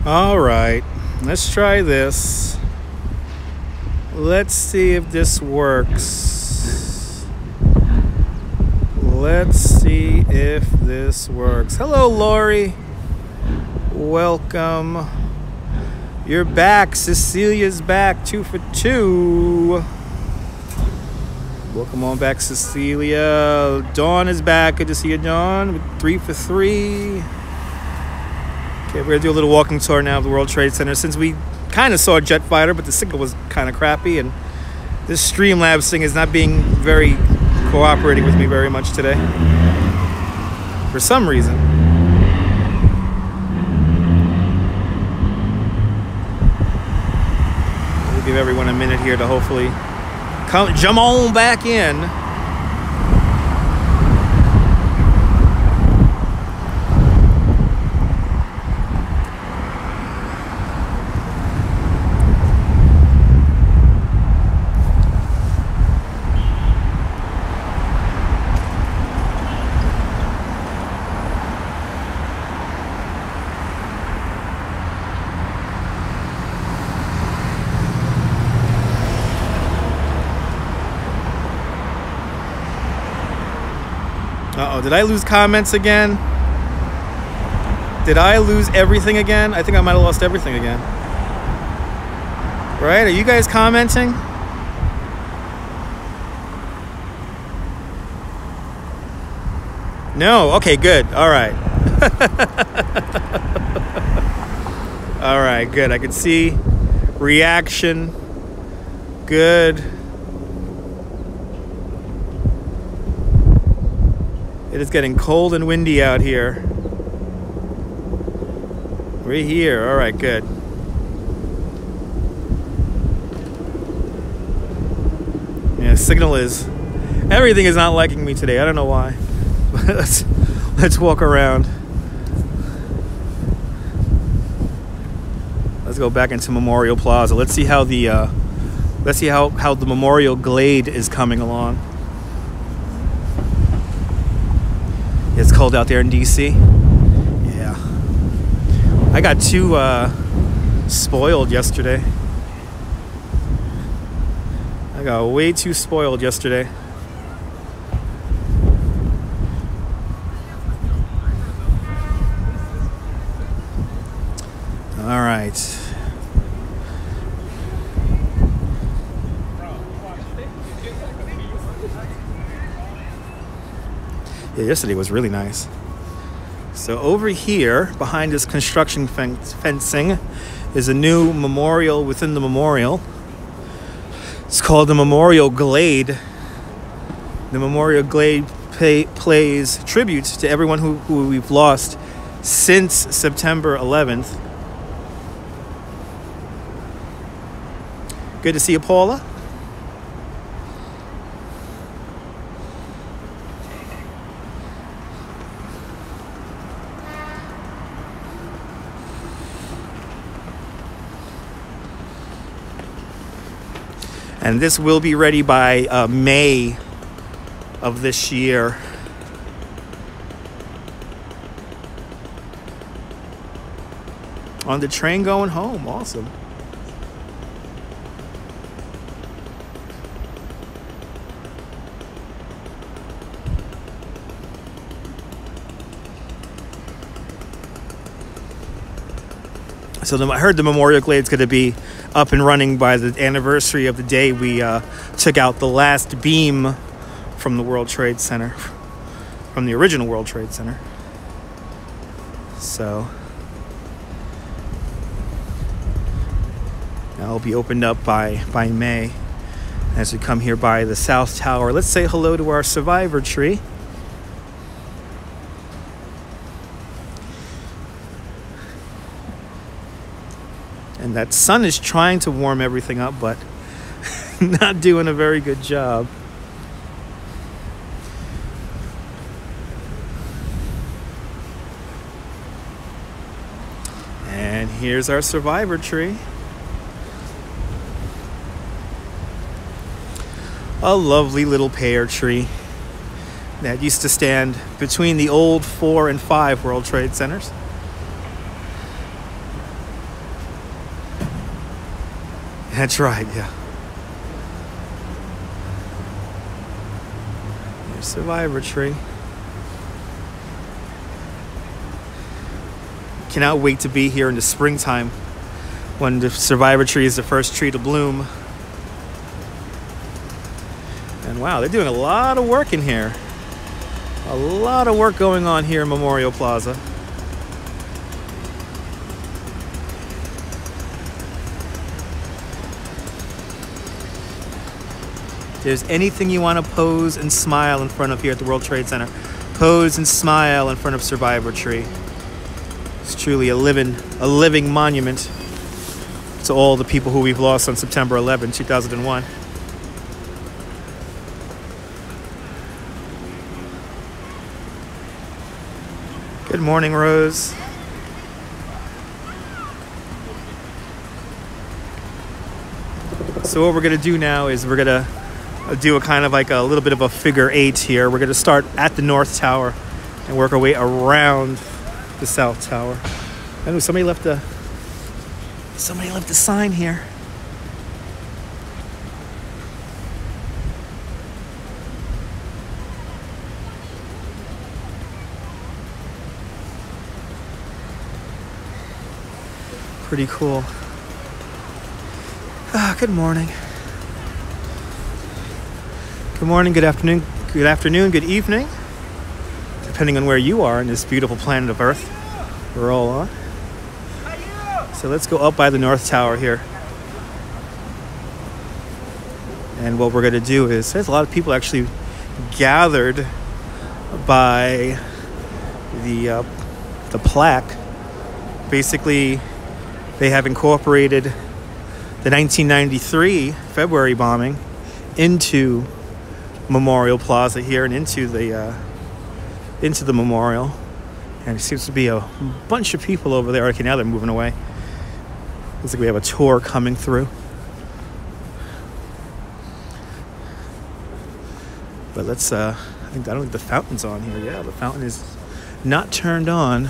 All right, let's try this. Let's see if this works. Hello, Lori. Welcome. You're back. Cecilia's back. 2 for 2. Welcome on back, Cecilia. Dawn is back. Good to see you, Dawn. 3 for 3. Okay, we're going to do a little walking tour now of the World Trade Center. Since we kind of saw a jet fighter, but the signal was kind of crappy, and this Streamlabs thing is not being very cooperating with me very much today. For some reason. We'll give everyone a minute here to hopefully jump on back in. Uh-oh, did I lose comments again? Did I lose everything again? I think I might have lost everything again. Right? Are you guys commenting? No? Okay, good. All right. All right, good. I can see reaction. Good. It is getting cold and windy out here. We're here. All right, good. Yeah, signal is... Everything is not liking me today. I don't know why. Let's walk around. Let's go back into Memorial Plaza. Let's see how the how the Memorial Glade is coming along. It's cold out there in DC. Yeah. I got too spoiled yesterday. I got way too spoiled yesterday. All right. Yeah, yesterday was really nice. So over here, behind this construction fencing, is a new memorial within the memorial. It's called the Memorial Glade. The Memorial Glade plays tribute to everyone who we've lost since September 11th. Good to see you, Paula. And this will be ready by May of this year. On the train going home. Awesome. So I heard the Memorial Glade's going to be up and running by the anniversary of the day we took out the last beam from the World Trade Center, from the original World Trade Center. So that'll be opened up by May as we come here by the South Tower. Let's say hello to our survivor tree. And that sun is trying to warm everything up, but not doing a very good job. And here's our survivor tree. A lovely little pear tree that used to stand between the old 4 and 5 World Trade Centers. That's right, yeah. Here's Survivor Tree. Cannot wait to be here in the springtime when the Survivor Tree is the first tree to bloom. And wow, they're doing a lot of work in here. A lot of work going on here in Memorial Plaza. If there's anything you want to pose and smile in front of here at the World Trade Center, pose and smile in front of Survivor Tree. It's truly a living monument to all the people who we've lost on September 11, 2001. Good morning, Rose. So what we're gonna do now is we're gonna do a kind of like a little bit of a figure eight here. We're gonna start at the North Tower and work our way around the South Tower. I know somebody left a sign here. Pretty cool. Good morning. Good morning, good afternoon, good evening, depending on where you are in this beautiful planet of Earth we're all on. So let's go up by the North Tower here. And what we're going to do is, there's a lot of people actually gathered by the plaque. Basically, they have incorporated the 1993 February bombing into Memorial Plaza here and into the memorial. And it seems to be a bunch of people over there. Okay, now they're moving away. Looks like we have a tour coming through. But let's, I don't think the fountain's on here. Yeah, the fountain is not turned on.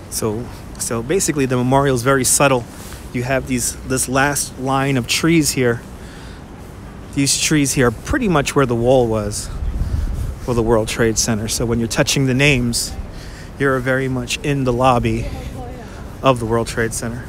So basically the memorial is very subtle. You have this last line of trees here. These trees here are pretty much where the wall was for the World Trade Center. So when you're touching the names, you're very much in the lobby of the World Trade Center.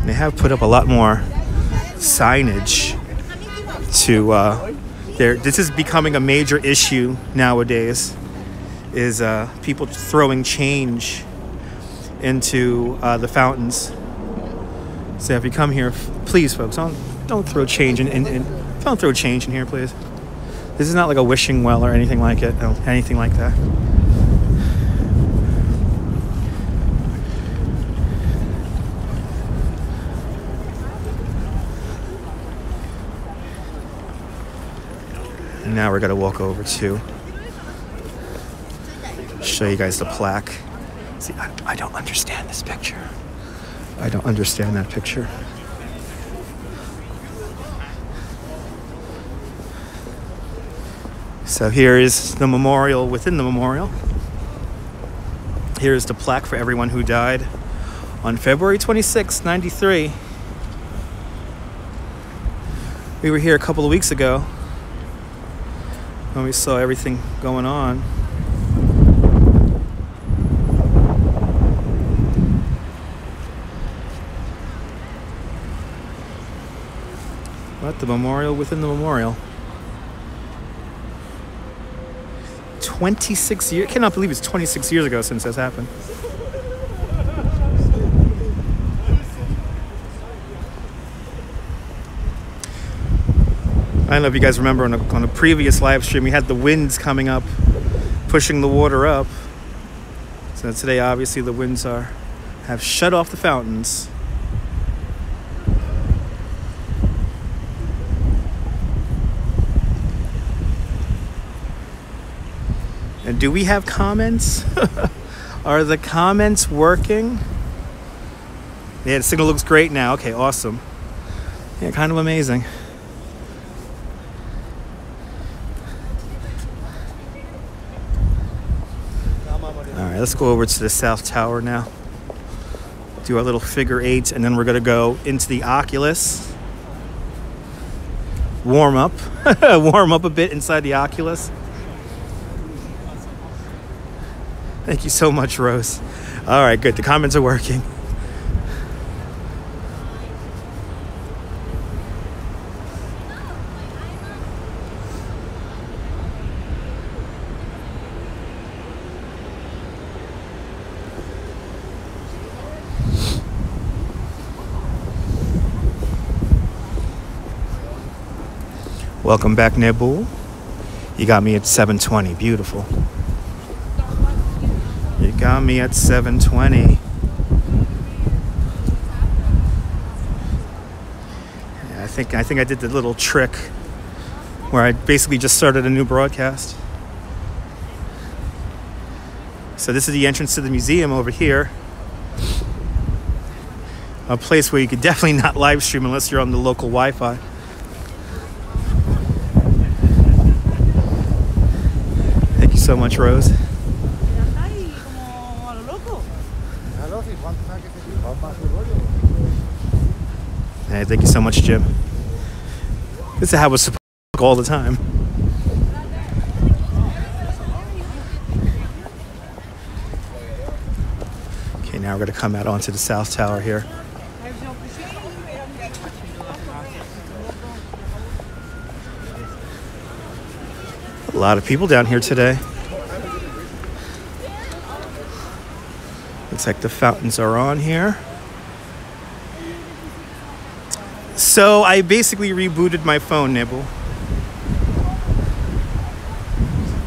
They have put up a lot more signage to this is becoming a major issue nowadays, is people throwing change into the fountains. So if you come here, please folks, don't throw change don't throw change in here, please. This is not like a wishing well or anything like it, no, anything like that. Now we're gonna walk over to show you guys the plaque. See, I don't understand this picture. I don't understand that picture. So here is the memorial within the memorial. Here is the plaque for everyone who died on February 26, 93. We were here a couple of weeks ago when we saw everything going on. But the memorial within the memorial. 26 years. I cannot believe it's 26 years ago since this happened. I don't know if you guys remember on a previous live stream, we had the winds coming up, pushing the water up. So today, obviously, the winds have shut off the fountains. And do we have comments Are the comments working? Yeah, the signal looks great now. Okay, awesome. Yeah, kind of amazing. All right, let's go over to the South Tower now. Do our little figure eight, and then we're gonna go into the Oculus. Warm up. Warm up a bit inside the Oculus. Thank you so much, Rose. All right, good. The comments are working. Welcome back, Nebul. You got me at 7:20. Beautiful. You got me at 7:20. Yeah, I think I did the little trick where I basically just started a new broadcast. So this is the entrance to the museum over here. A place where you could definitely not live stream unless you're on the local Wi-Fi. Thank you so much, Rose. Hey, thank you so much, Jim. This is how it's supposed to look all the time. Okay, now we're going to come out onto the South Tower here. A lot of people down here today. Looks like the fountains are on here. So I basically rebooted my phone, Nibble.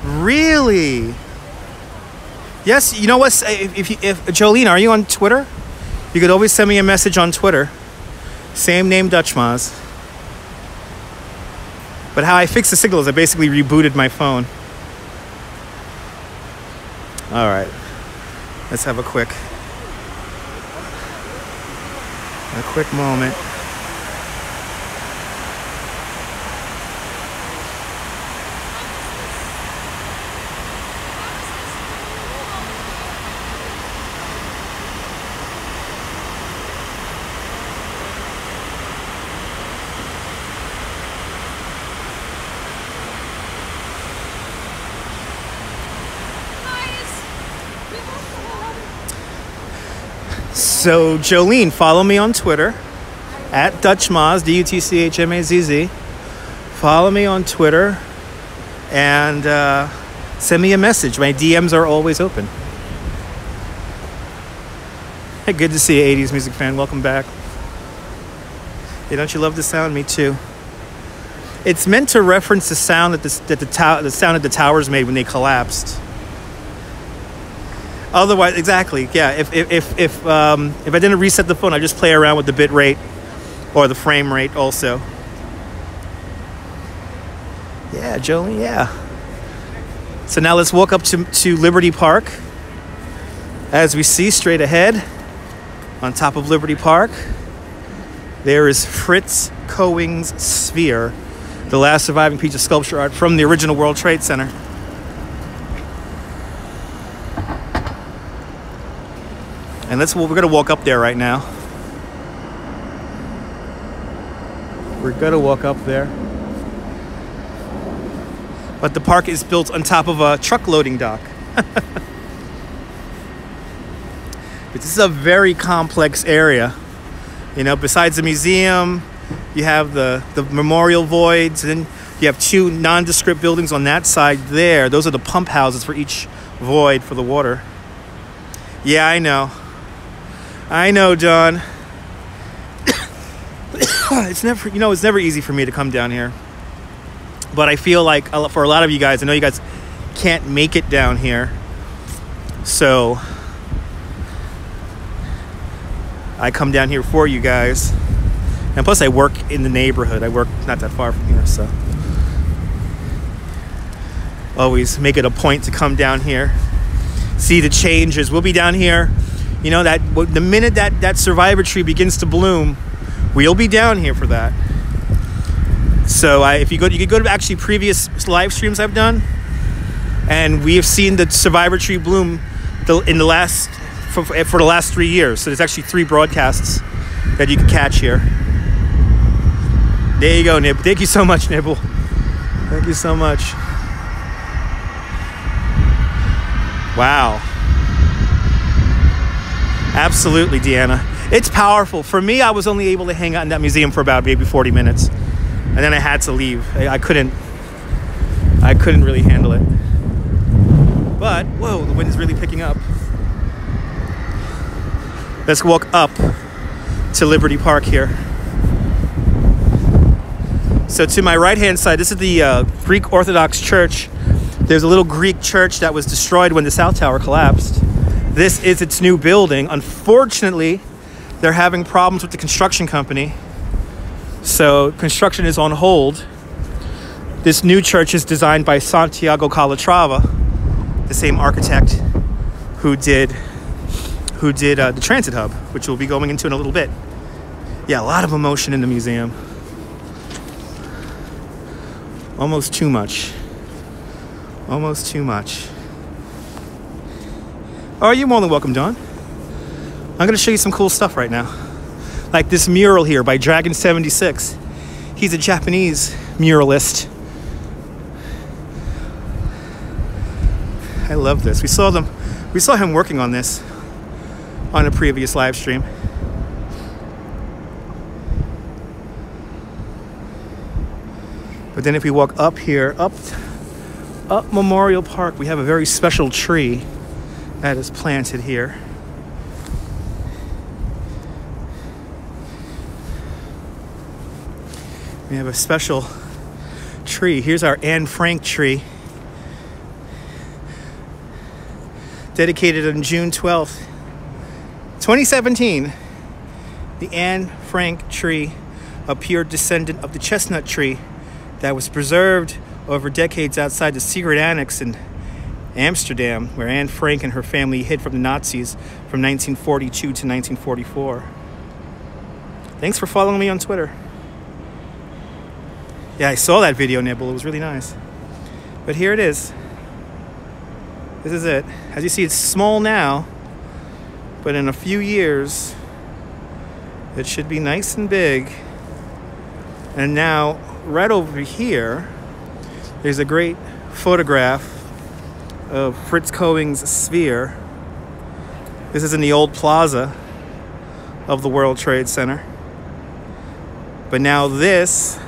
Really? Yes, you know what? If Jolene, are you on Twitter? You could always send me a message on Twitter. Same name, Dutchmaz. But how I fixed the signal is I basically rebooted my phone. All right. Let's have a quick moment. So, Jolene, follow me on Twitter at Dutchmaz, DUTCHMAZZ. Follow me on Twitter and send me a message. My DMs are always open. Hey, good to see you, 80s music fan. Welcome back. Hey, don't you love the sound? Me too. It's meant to reference the sound that the sound that the towers made when they collapsed. Otherwise, exactly, yeah. If I didn't reset the phone, I just play around with the bit rate or the frame rate also. Yeah, Jolene, yeah. So now let's walk up to Liberty Park. As we see straight ahead, on top of Liberty Park, there is Fritz Coing's Sphere, the last surviving piece of sculpture art from the original World Trade Center. And we're going to walk up there right now. We're going to walk up there. But the park is built on top of a truck loading dock. But this is a very complex area. You know, besides the museum, you have the memorial voids, and then you have two nondescript buildings on that side there. Those are the pump houses for each void for the water. Yeah, I know. I know, John. It's never easy for me to come down here. But I feel like for a lot of you guys, I know you guys can't make it down here. So I come down here for you guys. And plus I work in the neighborhood. I work not that far from here, so always make it a point to come down here. see the changes. We'll be down here, you know, that the minute that survivor tree begins to bloom, we'll be down here for that. So if you could go to actually previous live streams I've done, and we have seen the survivor tree bloom for the last 3 years. So there's actually 3 broadcasts that you can catch here. There you go, Nib. Thank you so much, Nibble. Thank you so much. Wow. Absolutely, Deanna. It's powerful. For me, I was only able to hang out in that museum for about maybe 40 minutes. And then I had to leave. I couldn't really handle it. But, whoa, the wind is really picking up. Let's walk up to Liberty Park here. So to my right-hand side, this is the Greek Orthodox Church. There's a little Greek church that was destroyed when the South Tower collapsed. This is its new building. Unfortunately, they're having problems with the construction company. So construction is on hold. This new church is designed by Santiago Calatrava, the same architect who did the transit hub, which we'll be going into in a little bit. Yeah, a lot of emotion in the museum. Almost too much. Almost too much. Oh, you're more than welcome, Dawn. I'm going to show you some cool stuff right now. Like this mural here by Dragon76. He's a Japanese muralist. I love this. We saw him working on this on a previous live stream. But then if we walk up here, up Memorial Park, we have a very special tree that is planted here. We have a special tree. Here's our Anne Frank tree. Dedicated on June 12th, 2017. The Anne Frank tree, a pure descendant of the chestnut tree that was preserved over decades outside the secret annex in Amsterdam, where Anne Frank and her family hid from the Nazis from 1942 to 1944. Thanks for following me on Twitter. Yeah, I saw that video, Nibble. It was really nice. But here it is. This is it. As you see, it's small now, but in a few years, it should be nice and big. And now, right over here, there's a great photograph of Fritz Cohen's sphere. This is in the old Plaza of the World Trade Center. But now this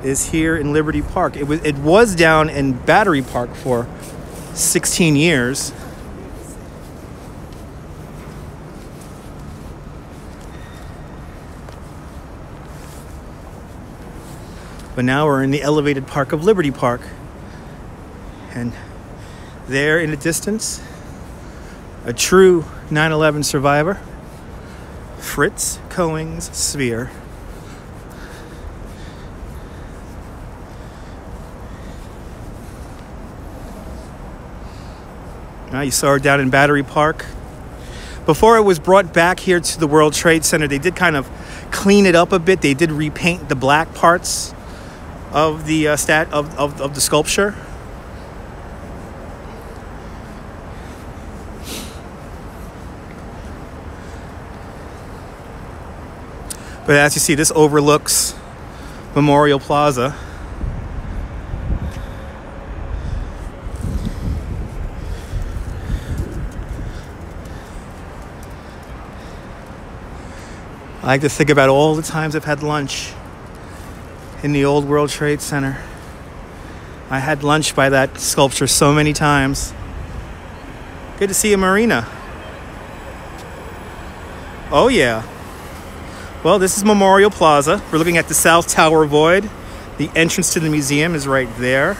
is here in Liberty Park. It was down in Battery Park for 16 years. But now we're in the elevated park of Liberty Park. And there in the distance, a true 9/11 survivor, Fritz Cohen's sphere. Now you saw her down in Battery Park. Before it was brought back here to the World Trade Center, they did kind of clean it up a bit. They did repaint the black parts of the of the sculpture. But as you see, this overlooks Memorial Plaza. I like to think about all the times I've had lunch in the old World Trade Center. I had lunch by that sculpture so many times. Good to see you, Marina. Oh yeah. Well, this is Memorial Plaza. We're looking at the South Tower Void. The entrance to the museum is right there.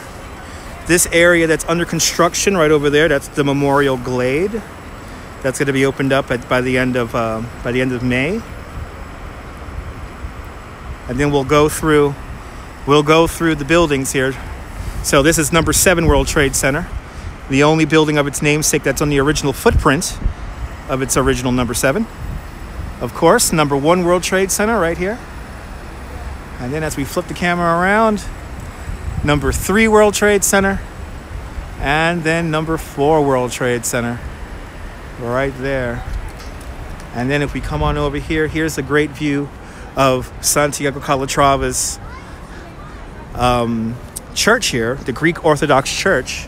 This area that's under construction right over there, that's the Memorial Glade. That's going to be opened up by the end of May. And then we'll go through the buildings here. So this is number 7 World Trade Center. The only building of its namesake that's on the original footprint of its original number 7. Of course, number 1 World Trade Center right here. And then as we flip the camera around, number 3 World Trade Center. And then number 4 World Trade Center. Right there. And then if we come on over here, here's a great view of Santiago Calatrava's church here, the Greek Orthodox Church.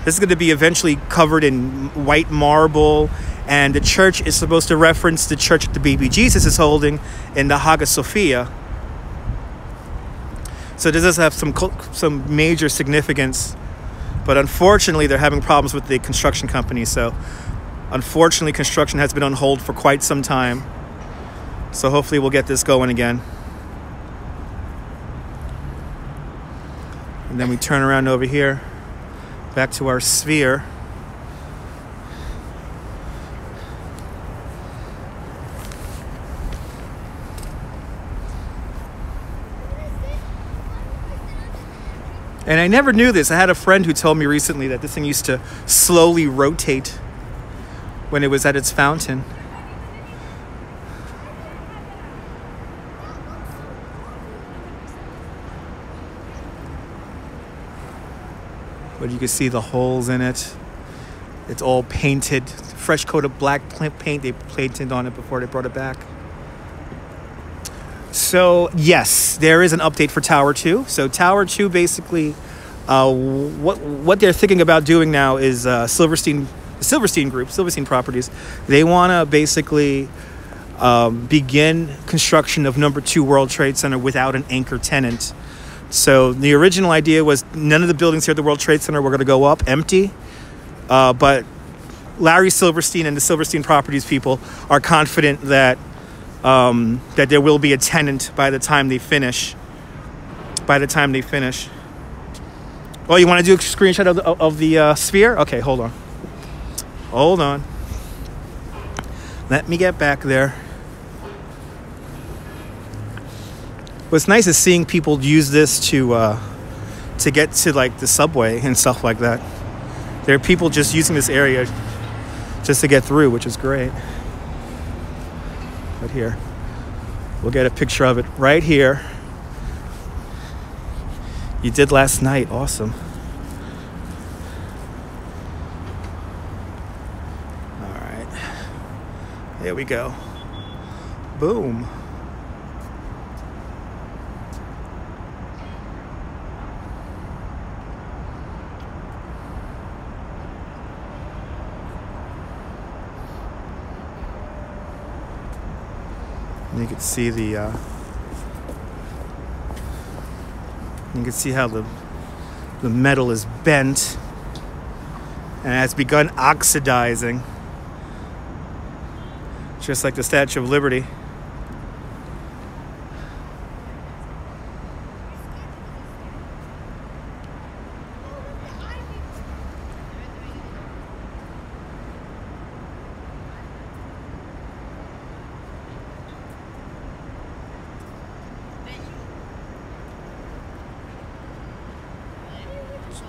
This is going to be eventually covered in white marble, and the church is supposed to reference the church that the baby Jesus is holding in the Hagia Sophia. So this does have some major significance, but unfortunately they're having problems with the construction company. So unfortunately construction has been on hold for quite some time. So hopefully we'll get this going again. And then we turn around over here, back to our sphere. And I never knew this. I had a friend who told me recently that this thing used to slowly rotate when it was at its fountain. But you can see the holes in it. It's all painted, fresh coat of black paint they painted on it before they brought it back. So yes, there is an update for Tower 2. So Tower 2 basically, what they're thinking about doing now is Silverstein Group, Silverstein Properties. They want to basically begin construction of number 2 World Trade Center without an anchor tenant. So the original idea was none of the buildings here at the World Trade Center were going to go up empty. But Larry Silverstein and the Silverstein Properties people are confident that that there will be a tenant by the time they finish. Oh, you want to do a screenshot of the sphere? Okay, hold on. Let me get back there. What's nice is seeing people use this to get to like the subway and stuff like that. There are people just using this area just to get through, which is great. But here, we'll get a picture of it right here. You did last night, awesome. All right, there we go. Boom. You can see how the metal is bent and has begun oxidizing, just like the Statue of Liberty.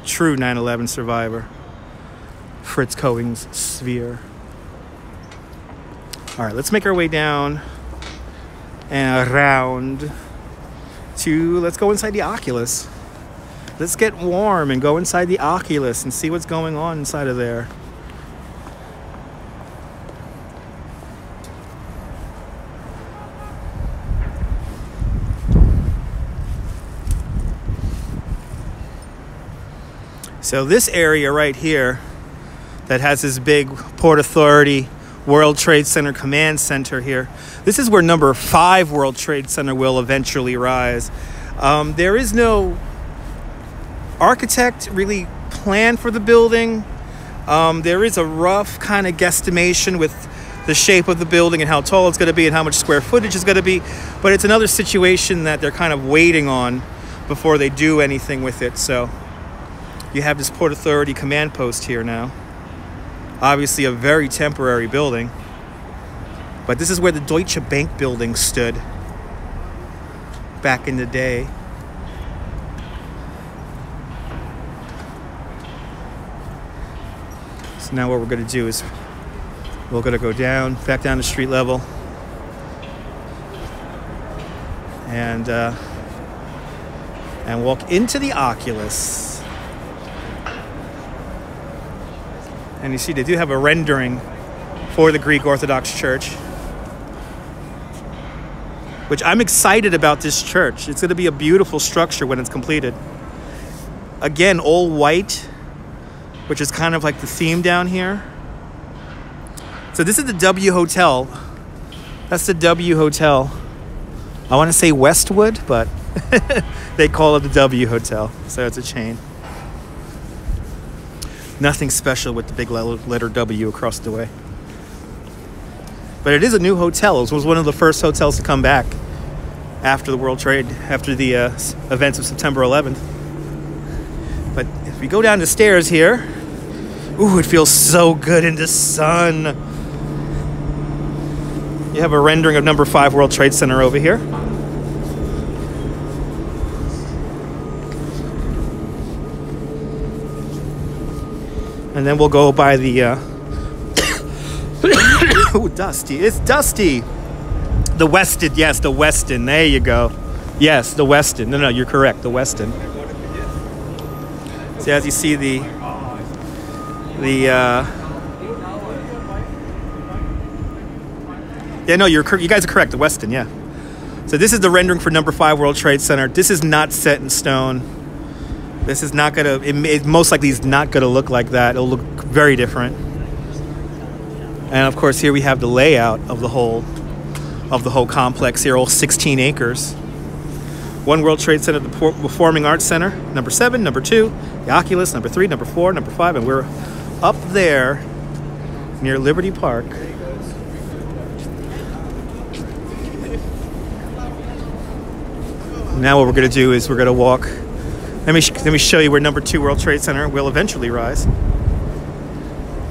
True 9/11 survivor, Fritz Cohen's sphere. All right, let's make our way down and around to, let's go inside the Oculus. Let's get warm and go inside the Oculus and see what's going on inside of there. So this area right here that has this big Port Authority World Trade Center Command Center here, this is where number 5 World Trade Center will eventually rise. There is no architect really planned for the building. There is a rough kind of guesstimation with the shape of the building and how tall it's going to be and how much square footage it's going to be. But it's another situation that they're kind of waiting on before they do anything with it. So you have this Port Authority command post here now. Obviously a very temporary building. But this is where the Deutsche Bank building stood back in the day. So now what we're going to do is we're going to go down, back down to street level, and walk into the Oculus. And you see they do have a rendering for the Greek Orthodox Church, which I'm excited about this church. It's going to be a beautiful structure when it's completed. Again, all white, which is kind of like the theme down here. So this is the W Hotel. That's the W Hotel. I want to say Westwood, but they call it the W Hotel. So it's a chain. Nothing special with the big letter W across the way. But it is a new hotel. It was one of the first hotels to come back after the World Trade, after the events of September 11th. But if we go down the stairs here, ooh, it feels so good in the sun. You have a rendering of number 5 World Trade Center over here. And then we'll go by the ooh, dusty. It's dusty. The Westin, yes, the Westin. There you go. Yes, the Westin. No, you're correct. The Westin. So as you see yeah, no, you guys are correct. The Westin, yeah. So this is the rendering for number 5 World Trade Center. This is not set in stone. This is not gonna. It most likely is not gonna look like that. It'll look very different. And of course, here we have the layout of the whole complex. Here, all 16 acres. 1 World Trade Center, the Performing Arts Center, number 7, number 2, the Oculus, number 3, number 4, number 5, and we're up there near Liberty Park. Now what we're going to do is we're going to walk. Let me show you where number 2 World Trade Center will eventually rise.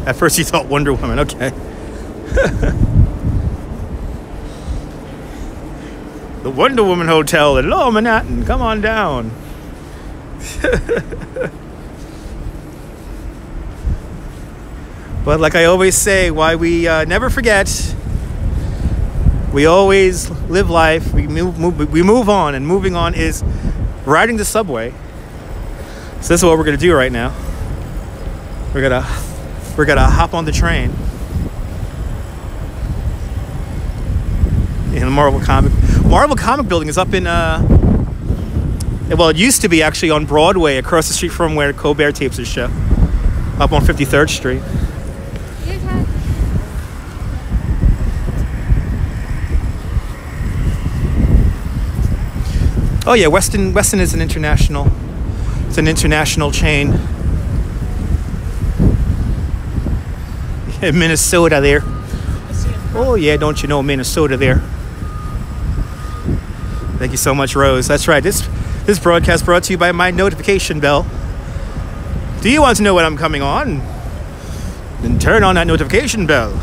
At first you thought Wonder Woman, okay. The Wonder Woman Hotel in Lower Manhattan. Come on down. But like I always say, why we never forget. We always live life. We move on, and moving on is riding the subway. So this is what we're gonna do right now. We're gonna hop on the train. In the Marvel Comic Building is up in well, it used to be actually on Broadway, across the street from where Colbert tapes his show, up on 53rd Street. Oh yeah, Westin is an international. It's an international chain. In Minnesota there. Oh yeah, don't you know Minnesota there? Thank you so much, Rose. That's right. This broadcast brought to you by my notification bell. Do you want to know when I'm coming on? Then turn on that notification bell,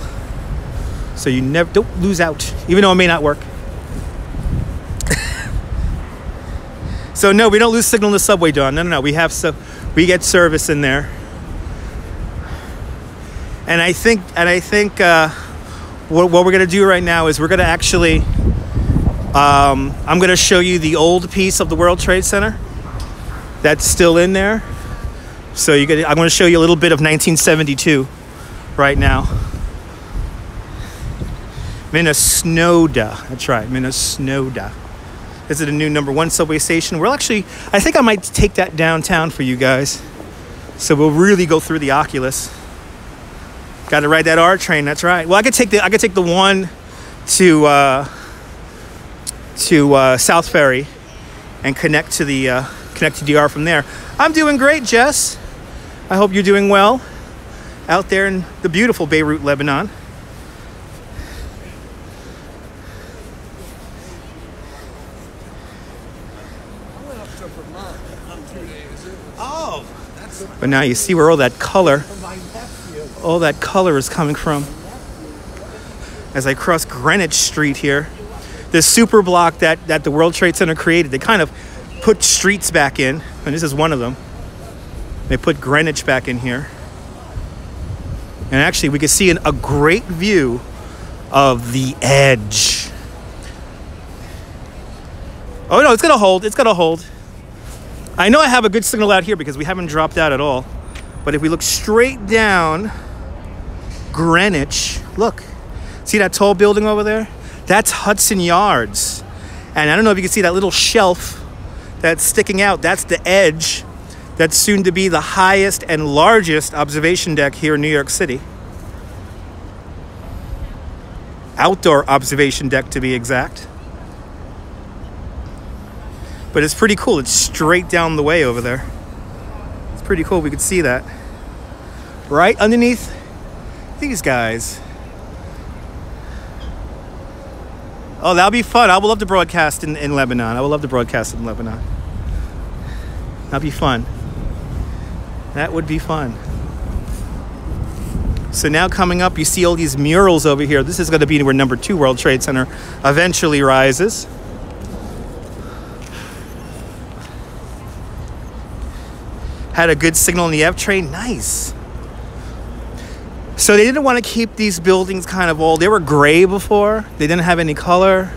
so you don't lose out, even though it may not work. So no, we don't lose signal in the subway, Dawn. No. We get service in there. And I think what we're gonna do right now is we're gonna actually. I'm gonna show you the old piece of the World Trade Center that's still in there. So I'm gonna show you a little bit of 1972 right now. Minnesota. That's right, Minnesota. This is the new number 1 subway station. I think I might take that downtown for you guys. So we'll really go through the Oculus. Got to ride that R train. That's right. Well, I could take the one to South Ferry and connect to DR from there. I'm doing great, Jess. I hope you're doing well out there in the beautiful Beirut, Lebanon. Oh, but now you see where all that color is coming from. As I cross Greenwich Street here, this super block that the World Trade Center created, they kind of put streets back in, and this is one of them. They put Greenwich back in here. And actually, we can see a great view of the edge. Oh no, it's gonna hold. It's gonna hold. I know I have a good signal out here because we haven't dropped out at all. But if we look straight down Greenwich, look, see that tall building over there? That's Hudson Yards. And I don't know if you can see that little shelf that's sticking out. That's the edge. That's soon to be the highest and largest observation deck here in New York City. Outdoor observation deck, to be exact. But it's pretty cool. It's straight down the way over there. It's pretty cool. We could see that. Right underneath these guys. Oh, that'll be fun. I would love to broadcast in Lebanon. I would love to broadcast in Lebanon. That'd be fun. That would be fun. So now coming up, you see all these murals over here. This is going to be where number 2 World Trade Center eventually rises. Had a good signal on the F train. Nice. So they didn't want to keep these buildings kind of old. They were gray before. They didn't have any color.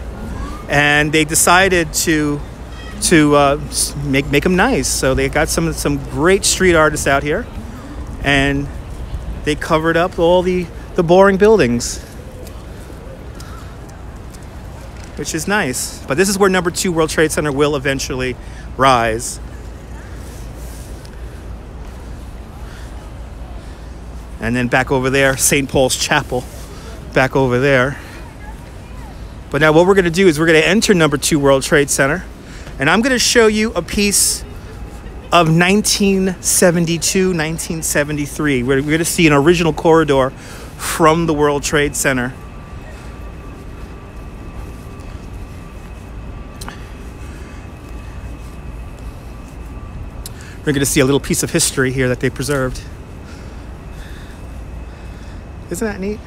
And they decided to make them nice. So they got some great street artists out here. And they covered up all the boring buildings. Which is nice. But this is where number 2 World Trade Center will eventually rise. And then back over there, St. Paul's Chapel, back over there. But now what we're going to do is we're going to enter number 2 World Trade Center. And I'm going to show you a piece of 1972, 1973. We're going to see an original corridor from the World Trade Center. We're going to see a little piece of history here that they preserved. Isn't that neat?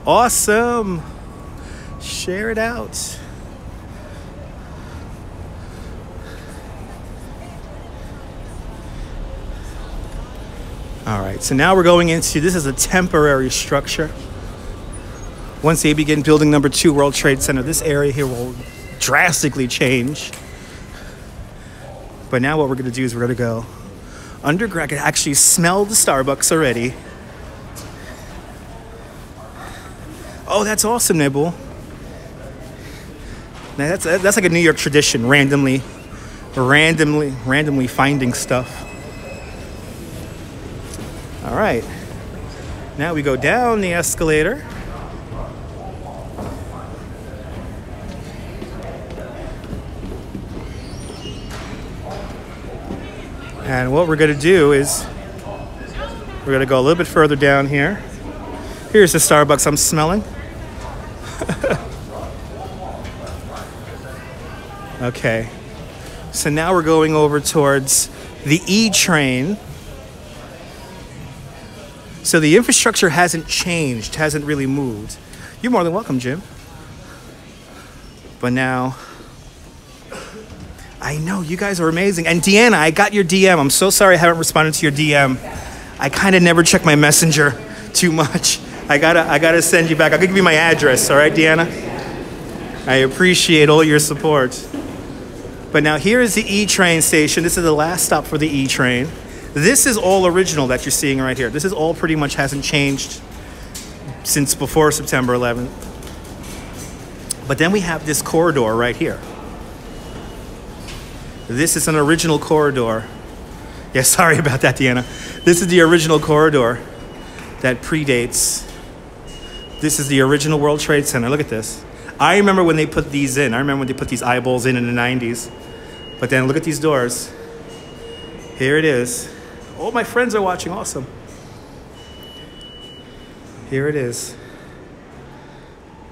Awesome. Share it out. All right, so now we're going into, this is a temporary structure. Once they begin building number 2 World Trade Center, this area here will drastically change. But now what we're going to do is we're going to go underground. I can actually smell the Starbucks already. Oh, that's awesome, Nibble. Now that's like a New York tradition, randomly finding stuff. All right. Now we go down the escalator. And what we're going to do is we're going to go a little bit further down here. Here's the Starbucks I'm smelling. Okay. So now we're going over towards the E train. So the infrastructure hasn't changed, hasn't really moved. You're more than welcome, Jim. But now, I know, you guys are amazing. And Deanna, I got your DM. I'm so sorry I haven't responded to your DM. I kind of never check my messenger too much. I gotta send you back. I'll give you my address, all right, Deanna? I appreciate all your support. But now here is the E train station. This is the last stop for the E train. This is all original that you're seeing right here. This is all pretty much hasn't changed since before September 11th. But then we have this corridor right here. This is an original corridor. Yeah, sorry about that, Deanna. This is the original corridor that predates. This is the original World Trade Center. Look at this. I remember when they put these in. I remember when they put these eyeballs in the 90s. But then look at these doors. Here it is. All my friends are watching. Awesome. Here it is.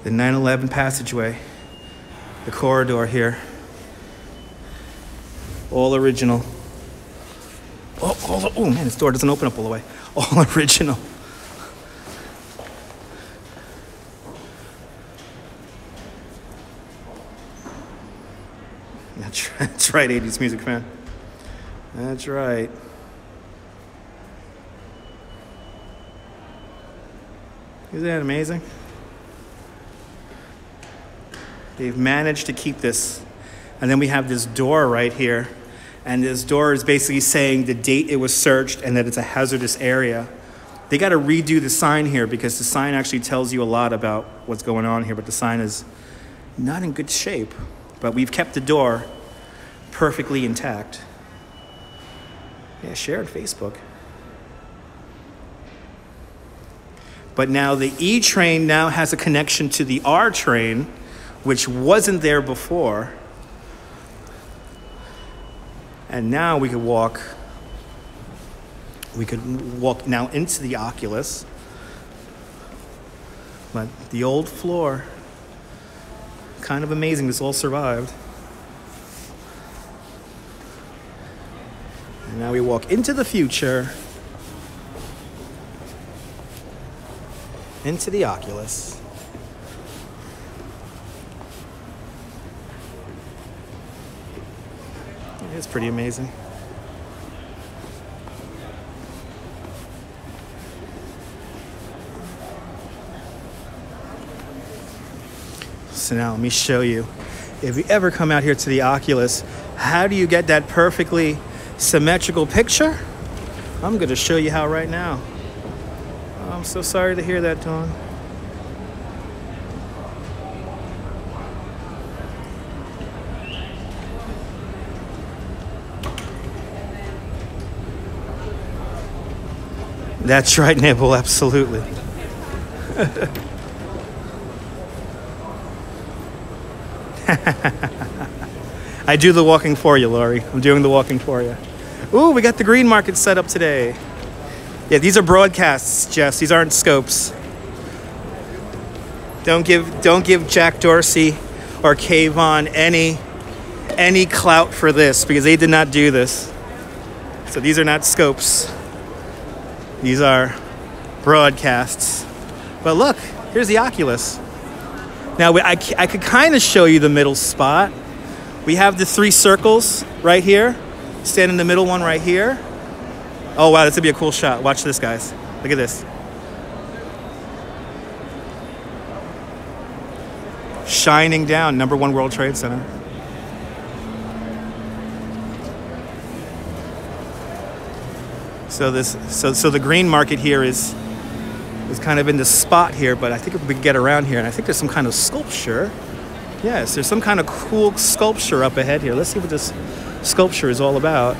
The 9/11 passageway. The corridor here. All original. Oh man, this door doesn't open up all the way. All original. That's That's right, 80s music fan. That's right. Isn't that amazing? They've managed to keep this. And then we have this door right here. And this door is basically saying the date it was searched and that it's a hazardous area. They got to redo the sign here because the sign actually tells you a lot about what's going on here, but the sign is not in good shape. But we've kept the door perfectly intact. Yeah, share on Facebook. But now the E train now has a connection to the R train, which wasn't there before. And now we could walk now into the Oculus. But the old floor, kind of amazing this all survived. And now we walk into the future, into the Oculus. It's pretty amazing. So now let me show you. If you ever come out here to the Oculus, how do you get that perfectly symmetrical picture? I'm going to show you how right now. Oh, I'm so sorry to hear that, Dawn. That's right, Nibble, absolutely. I do the walking for you, Lori. I'm doing the walking for you. Ooh, we got the green market set up today. Yeah, these are broadcasts, Jess. These aren't scopes. Don't give Jack Dorsey or Kayvon any clout for this because they did not do this. So these are not scopes. These are broadcasts. But look, here's the Oculus. Now, I could kind of show you the middle spot. We have the 3 circles right here. Stand in the middle one right here. Oh, wow, this would be a cool shot. Watch this, guys. Look at this. Shining down, #1 World Trade Center. So the green market here is kind of in the spot here, but I think if we can get around here, and I think there's some kind of sculpture. Yes, there's some kind of cool sculpture up ahead here. Let's see what this sculpture is all about.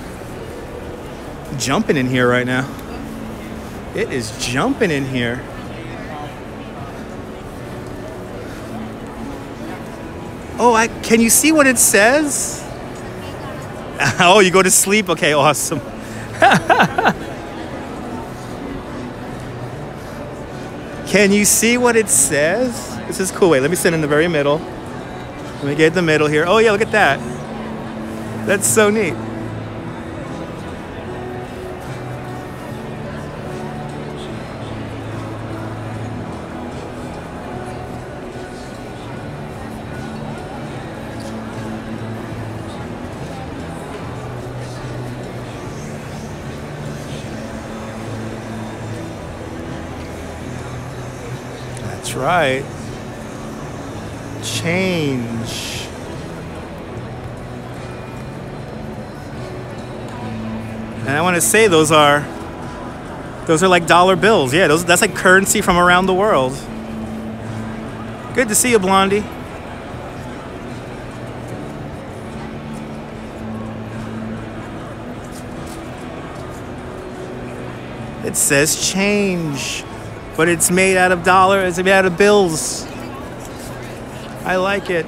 Jumping in here right now. It is jumping in here. Oh, can you see what it says? Oh, you go to sleep? Okay, awesome. Can you see what it says? This is cool. Wait, let me sit in the very middle. Let me get in the middle here. Oh yeah, look at that. That's so neat. That's right. Change. And I want to say those are like dollar bills. Yeah, that's like currency from around the world. Good to see you, Blondie. It says change, but it's made out of dollars, it's made out of bills. I like it.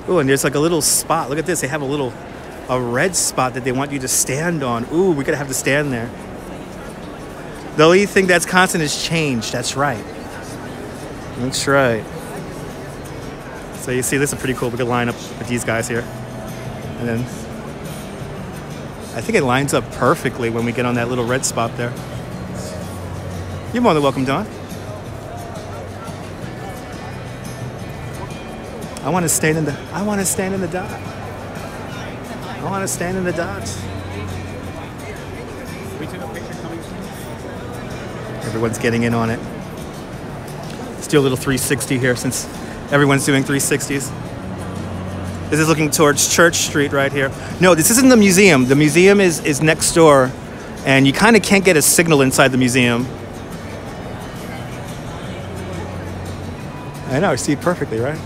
Ooh, and there's like a little spot. Look at this. They have a red spot that they want you to stand on. Ooh, we're gonna have to stand there. The only thing that's constant is change. That's right. That's right. So you see, this is pretty cool. We could line up with these guys here. And then I think it lines up perfectly when we get on that little red spot there. You're more than welcome, Don. I want to stand in the dock. I want to stand in the docks. We took a picture coming soon. Everyone's getting in on it. Let's do a little 360 here since everyone's doing 360s. This is looking towards Church Street right here. No, this isn't the museum. The museum is next door, and you kind of can't get a signal inside the museum. I know, I see it perfectly, right?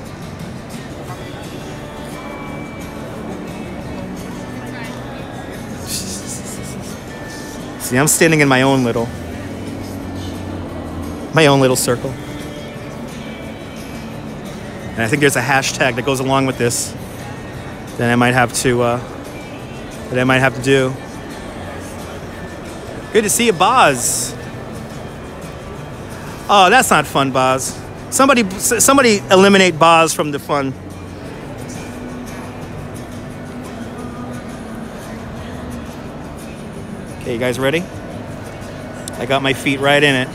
See, I'm standing in my own little circle. And I think there's a hashtag that goes along with this that I might have to do. Good to see you, Boz. Oh, that's not fun, Boz. Somebody eliminate Boz from the fun. Okay, you guys ready? I got my feet right in it.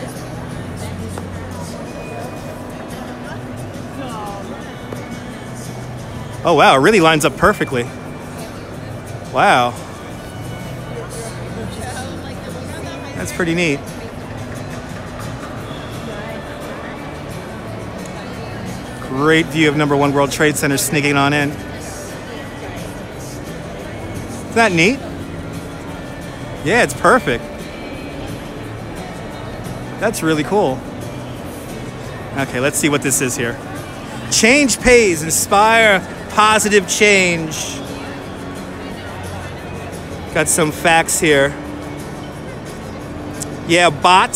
Oh wow, it really lines up perfectly. Wow. That's pretty neat. Great view of #1 World Trade Center sneaking on in. Isn't that neat? Yeah, it's perfect. That's really cool. Okay, let's see what this is here. Change pays, inspire positive change. Got some facts here. Yeah, Bot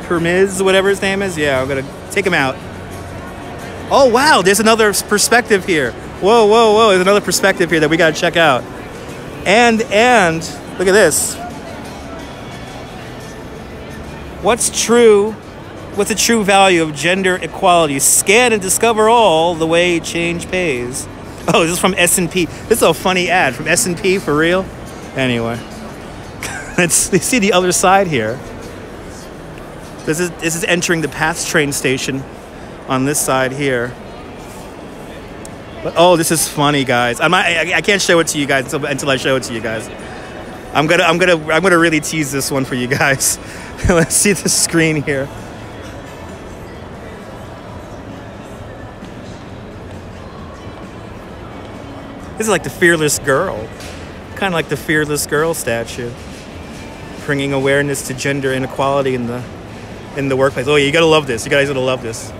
Permiz, whatever his name is. Yeah, I'm gonna take him out. Oh wow, there's another perspective here. Whoa, there's another perspective here that we gotta check out. And look at this. What's the true value of gender equality? Scan and discover all the way change pays. Oh, this is from S&P. This is a funny ad from S&P, for real? Anyway. Let's see the other side here. This is entering the PATH train station on this side here. But, oh, this is funny, guys. I can't show it to you guys until I show it to you guys. I'm gonna really tease this one for you guys. Let's see the screen here. This is like the Fearless Girl, kind of like the Fearless Girl statue, bringing awareness to gender inequality in the workplace. Oh, yeah, you gotta love this. You guys gotta love this.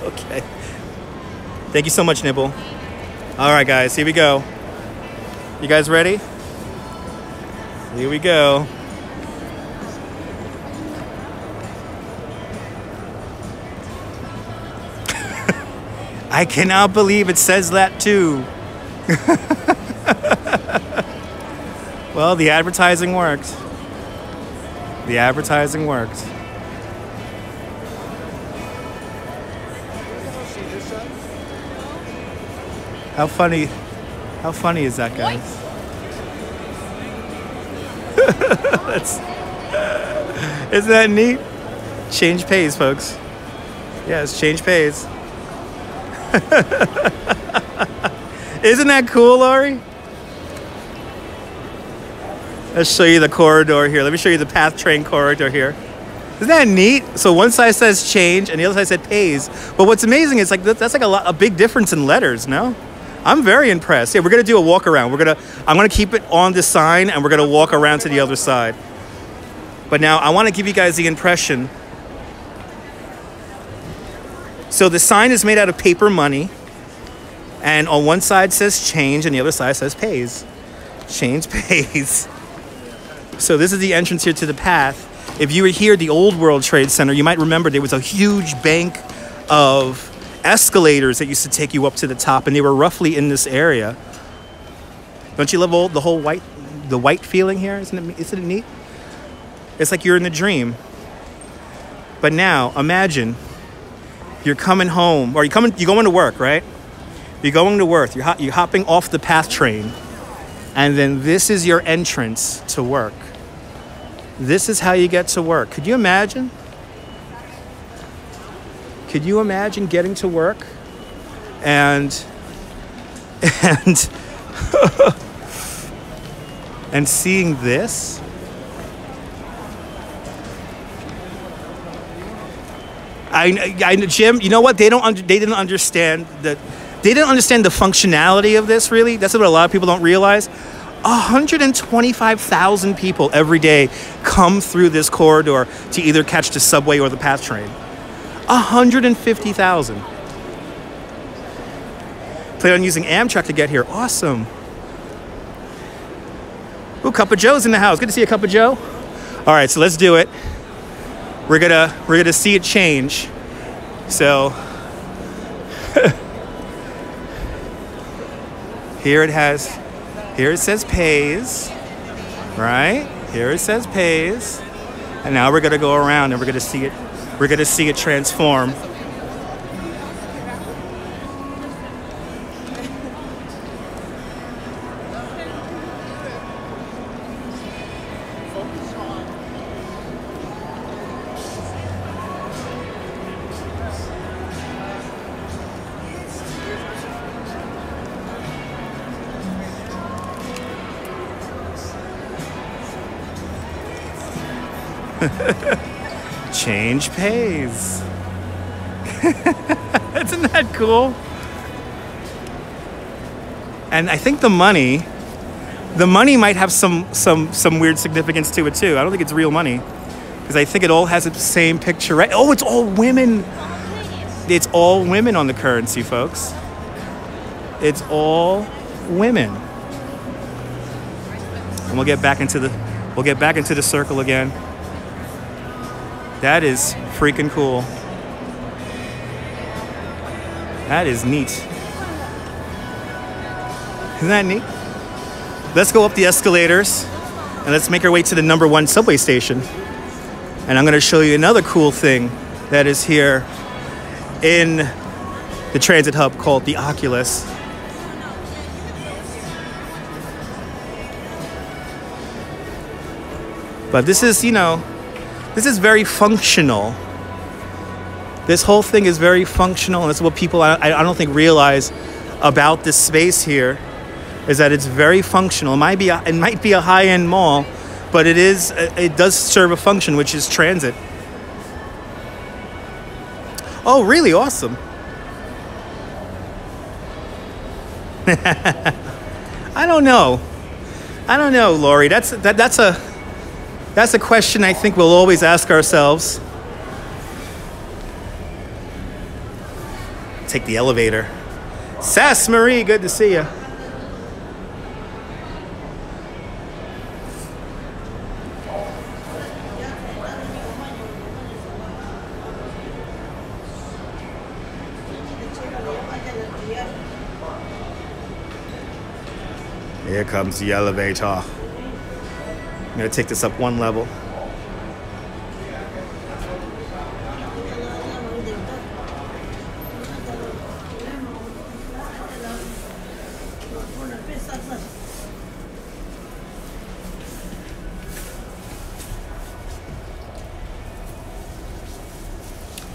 Okay. Thank you so much, Nibble. All right, guys, here we go. You guys ready? Here we go. I cannot believe it says that too. Well, the advertising worked. The advertising worked. How funny is that, guys? Isn't that neat? Change pays, folks. Yes, change pays. Isn't that cool, Laurie? Let's show you the corridor here. Let me show you the PATH train corridor here. Isn't that neat? So one side says change and the other side says pays. But what's amazing is like that's like a big difference in letters, no? I'm very impressed. Yeah, we're gonna do a walk around. I'm gonna keep it on this sign and we're gonna walk around to the other side. But now I wanna give you guys the impression. So the sign is made out of paper money. And on one side says change and the other side says pays. Change pays. So this is the entrance here to the PATH. If you were here at the Old World Trade Center, you might remember there was a huge bank of escalators that used to take you up to the top, and they were roughly in this area. Don't you love the whole white feeling here? Isn't it neat? It's like you're in a dream. But now imagine you're coming home, or you're going to work, right? You're going to work. You're hopping off the PATH train, and then this is your entrance to work. This is how you get to work. Could you imagine? Could you imagine getting to work and and seeing this? Jim, you know what? They didn't understand that. They didn't understand the functionality of this, really. That's what a lot of people don't realize. 125,000 people every day come through this corridor to either catch the subway or the PATH train. 150,000. Plan on using Amtrak to get here. Awesome. Ooh, Cup of Joe's in the house. Good to see a Cup of Joe. All right, so let's do it. We're gonna see it change. So here it says pays, right? Here it says pays. And now we're gonna go around and we're gonna see it transform. Change pays. Isn't that cool? And I think the money might have some weird significance to it too. I don't think it's real money, because I think it all has the same picture, right? Oh, it's all women. It's all women on the currency, folks. It's all women. And we'll get back into the circle again. That is freaking cool. That is neat. Isn't that neat? Let's go up the escalators and let's make our way to the #1 subway station. And I'm going to show you another cool thing that is here in the transit hub called the Oculus. But this is, this is very functional. This whole thing is very functional, and that's what people I don't think realize about this space here, is that it's very functional. It might be a high-end mall, but it does serve a function, which is transit. Oh, really? Awesome. I don't know, Lori. That's a question I think we'll always ask ourselves. Take the elevator. Sass Marie, good to see you. Here comes the elevator. I'm gonna take this up one level.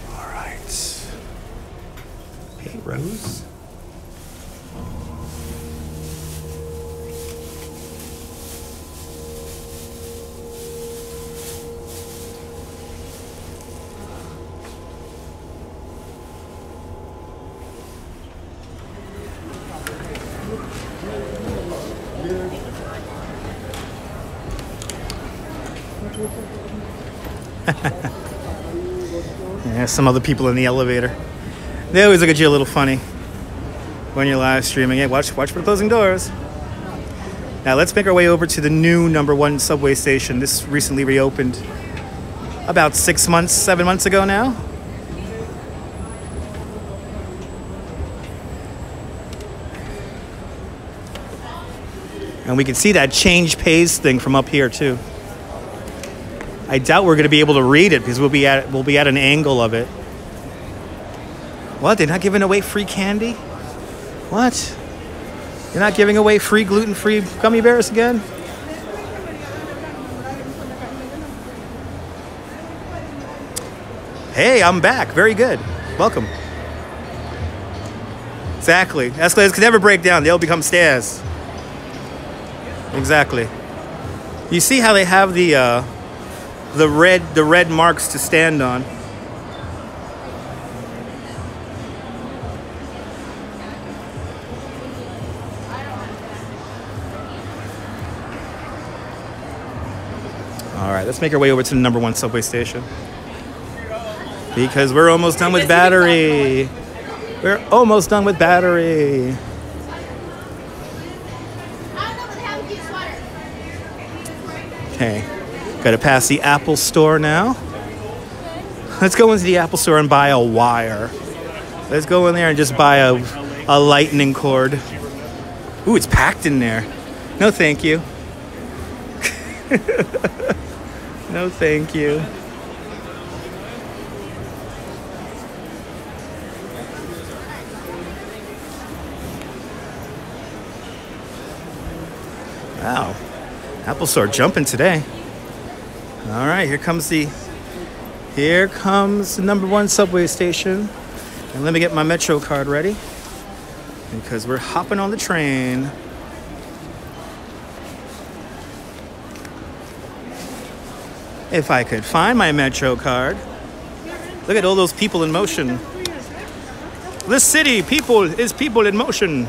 All right. Hey, Rose. Yeah, some other people in the elevator. They always look at you a little funny when you're live streaming. Hey, watch for the closing doors. Now let's make our way over to the new #1 subway station. This recently reopened about 7 months ago now. And we can see that change pays thing from up here too. I doubt we're going to be able to read it because we'll be at an angle of it. What? They're not giving away free candy? What? You're not giving away free gluten-free gummy bears again? Hey, I'm back. Very good. Welcome. Exactly. Escalators can never break down. They'll become stairs. Exactly. You see how they have the red marks to stand on. All right, let's make our way over to the number 1 subway station. Because we're almost done with battery. We're almost done with battery. Okay, gotta pass the Apple store now. Let's go into the Apple store and buy a wire. Let's go in there and just buy a lightning cord. Ooh, it's packed in there. No, thank you. No, thank you. Wow, Apple Store jumping today. All right, here comes the number 1 subway station. And let me get my Metro card ready because we're hopping on the train. If I could find my Metro card. Look at all those people in motion. This city, is people in motion.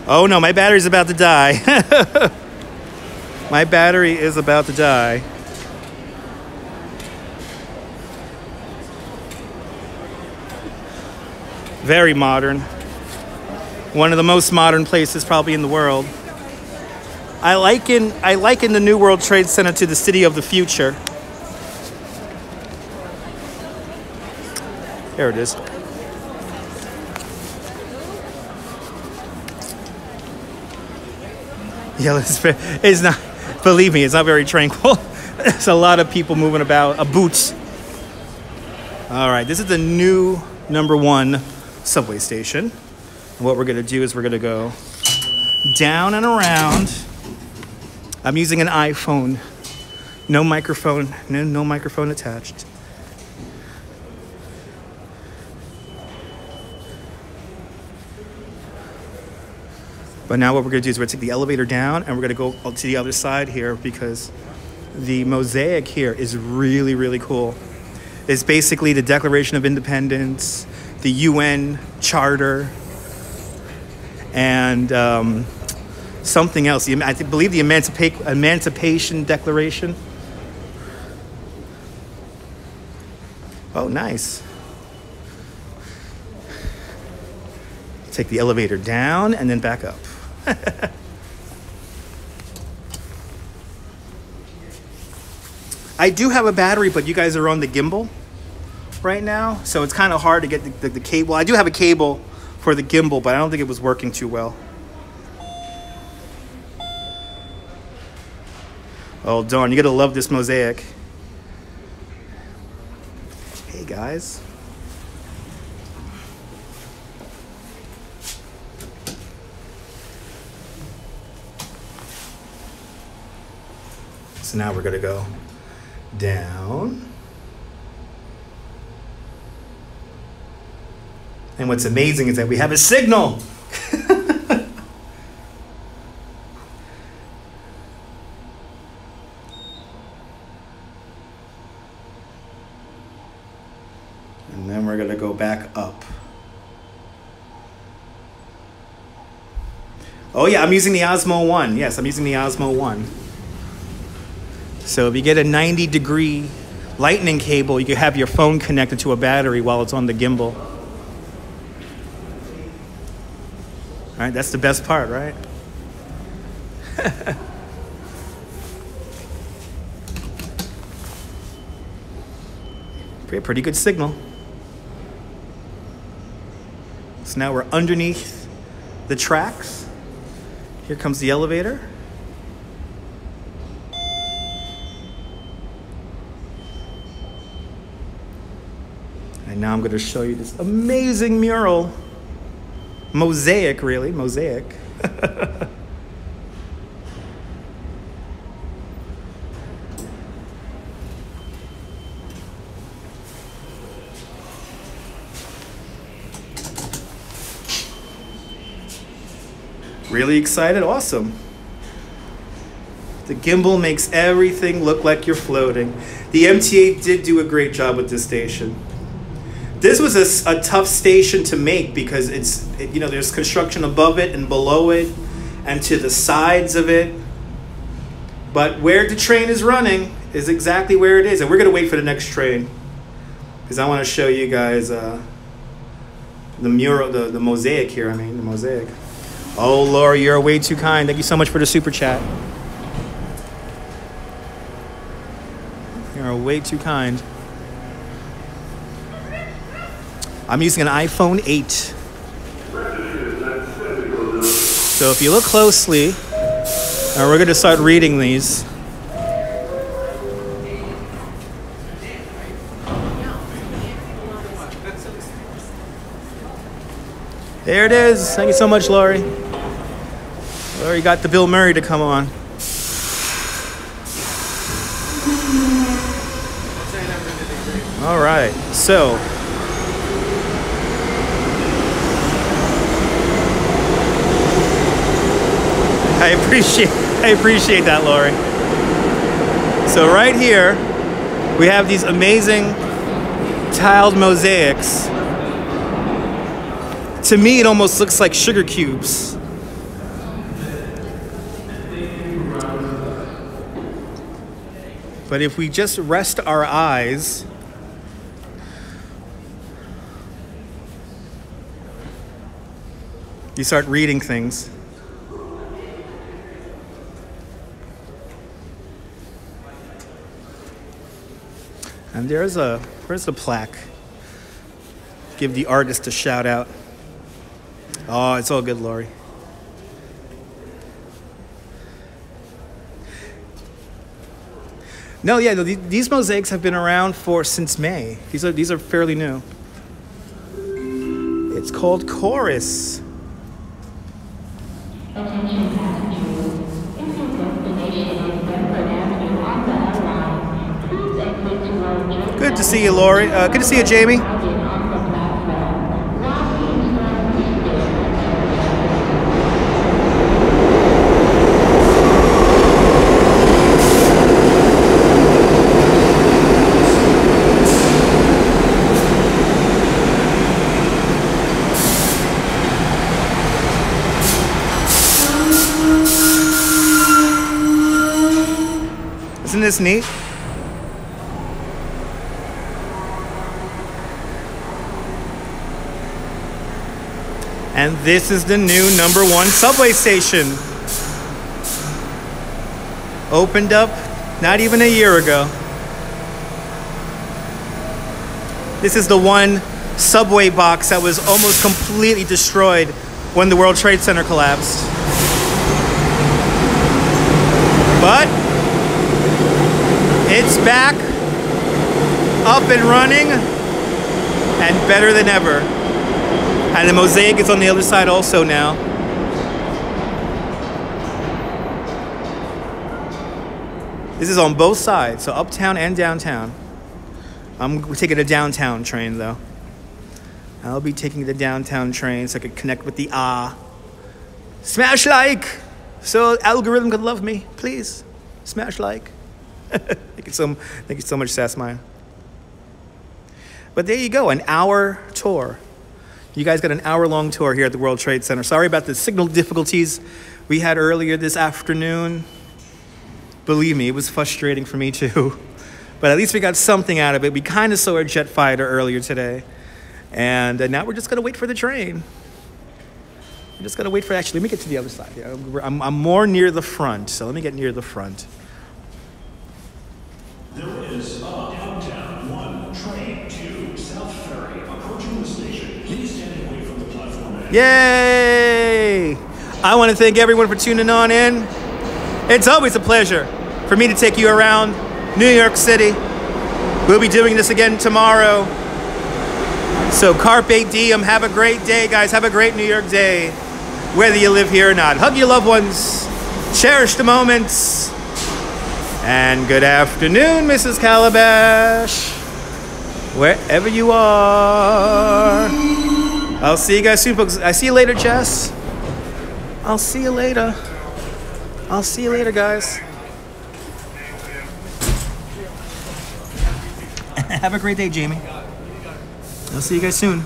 Oh no, my battery's about to die. My battery is about to die. Very modern. One of the most modern places probably in the world. I liken the New World Trade Center to the city of the future. There it is. Yeah, it's not, believe me, it's not very tranquil. There's a lot of people moving about, boots. All right, this is the new number 1 subway station. And what we're gonna do is we're gonna go down and around. I'm using an iPhone. No microphone, no microphone attached. But now what we're gonna do is we're gonna take the elevator down and we're gonna go to the other side here because the mosaic here is really, really cool. It's basically the Declaration of Independence, the UN Charter, and something else. I believe the Emancipation Declaration. Oh, nice. Take the elevator down and then back up. I do have a battery, but you guys are on the gimbal right now, so it's kind of hard to get the cable. I do have a cable for the gimbal, but I don't think it was working too well. Oh, darn, you gotta love this mosaic. Hey, guys. So now we're gonna go down. And what's amazing is that we have a signal. And then we're gonna go back up. Oh yeah, I'm using the Osmo One. Yes, I'm using the Osmo One. So if you get a 90-degree lightning cable, you can have your phone connected to a battery while it's on the gimbal. All right, that's the best part, right? Pretty good signal. So now we're underneath the tracks. Here comes the elevator. And now I'm going to show you this amazing mural. Mosaic, really, mosaic. Really excited? Awesome. The gimbal makes everything look like you're floating. The MTA did do a great job with this station. This was a tough station to make because there's construction above it and below it and to the sides of it. But where the train is running is exactly where it is. And we're going to wait for the next train because I want to show you guys the mural, the mosaic here. The mosaic. Oh, Laura, you're way too kind. Thank you so much for the super chat. You're way too kind. I'm using an iPhone 8. So if you look closely, we're going to start reading these. There it is. Thank you so much, Laurie. Laurie got the Bill Murray to come on. All right, so I appreciate that, Laurie. So right here, we have these amazing tiled mosaics. To me, it almost looks like sugar cubes. But if we just rest our eyes, you start reading things. And where's the plaque? Give the artist a shout out. Oh, it's all good, Laurie. No, yeah, these mosaics have been around since May. These are fairly new. It's called Chorus. Attention passengers. This destination is Bedford Avenue on the line. Please exit to row. Good to see you, Laurie. Good to see you, Jamie. Isn't this neat? And this is the new #1 subway station. Opened up not even a year ago. This is the one subway box that was almost completely destroyed when the World Trade Center collapsed. But it's back, up and running, and better than ever. And the mosaic is on the other side also now. This is on both sides, so uptown and downtown. I'm taking a downtown train though. I'll be taking the downtown train so I can connect with the Smash like! So algorithm could love me, please. Smash like. Thank you so much, Sassmine. But there you go, an hour tour. You guys got an hour-long tour here at the World Trade Center. Sorry about the signal difficulties we had earlier this afternoon. Believe me, it was frustrating for me too. But at least we got something out of it. We kind of saw a jet fighter earlier today. And now we're just gonna wait for the train. We're just gonna wait for, actually, let me get to the other side. I'm more near the front, so let me get near the front. There is downtown 1, train 2, South Ferry, approaching the station. Please stand away from the platform. Yay! I want to thank everyone for tuning on in. It's always a pleasure for me to take you around New York City. We'll be doing this again tomorrow. So carpe diem, have a great day, guys. Have a great New York day, whether you live here or not. Hug your loved ones. Cherish the moments. And good afternoon, Mrs. Calabash, wherever you are. I'll see you guys soon, folks. I see you later, Jess. I'll see you later. I'll see you later, guys. Have a great day, Jamie. I'll see you guys soon.